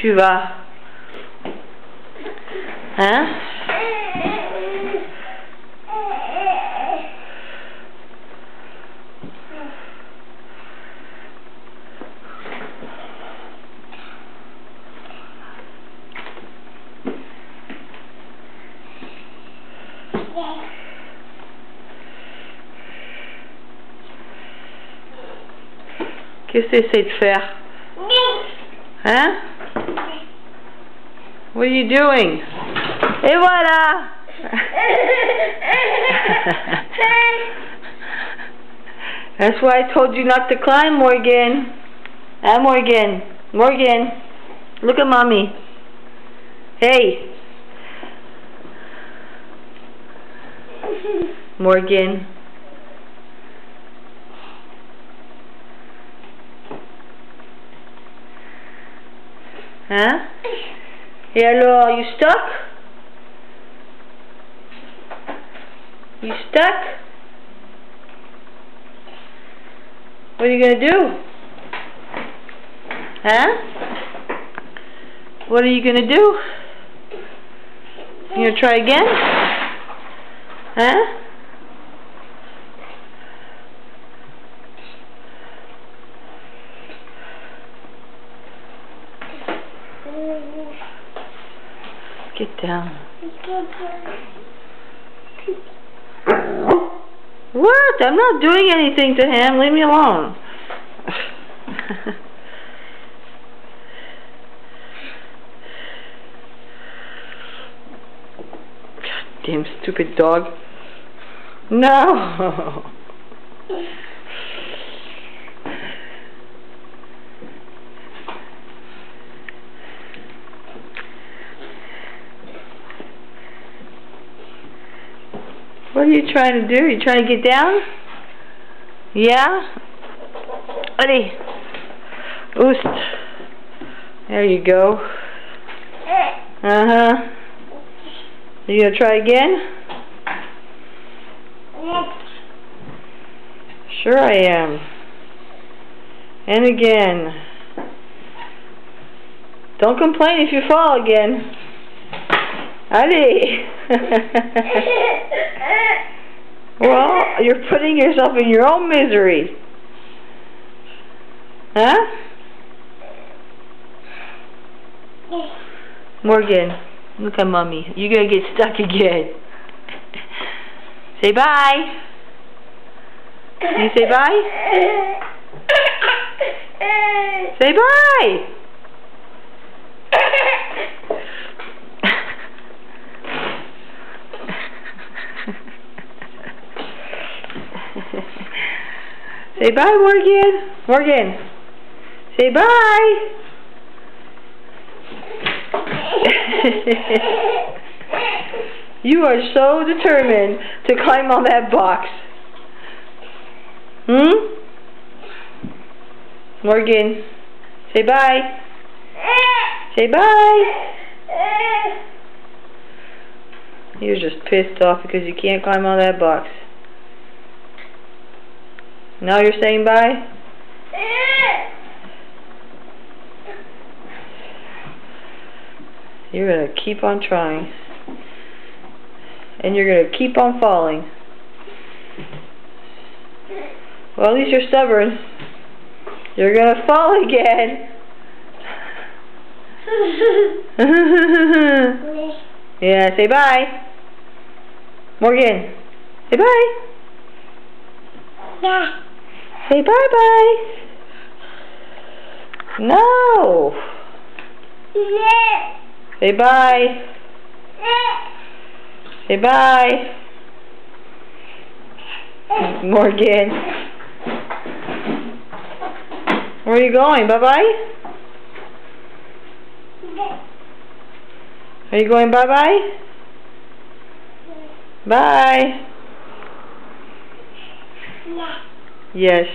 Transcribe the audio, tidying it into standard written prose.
tu vas? Hein? Qu'est-ce que tu essaies de faire? Hein? What are you doing? Et voilà! That's why I told you not to climb, Morgan. Ah, Morgan. Morgan. Look at mommy. Hey. Morgan. Huh? Hello, are you stuck? You stuck? What are you gonna do? Huh? What are you gonna do? You gonna try again? Huh? Get down. What? I'm not doing anything to him. Leave me alone. Damn stupid dog. No. What are you trying to do? You trying to get down? Yeah? Ready? Oost. There you go. Uh-huh. You gonna try again? Sure I am. And again. Don't complain if you fall again. Allez. Well, you're putting yourself in your own misery. Huh? Morgan, look at mommy. You're gonna get stuck again. Say bye. Can you say bye? Say bye. Say bye, Morgan. Morgan. Say bye. You are so determined to climb on that box. Hmm? Morgan. Say bye. Say bye. You're just pissed off because you can't climb on that box. Now you're saying bye? You're going to keep on trying. And you're going to keep on falling. Well, at least you're stubborn. You're going to fall again. Yeah, say bye. Morgan, say bye. Yeah. Say bye-bye. No. Yeah. Say bye. Say bye. Morgan. Where are you going? Bye-bye? Are you going bye-bye? Bye. Yeah. Yes.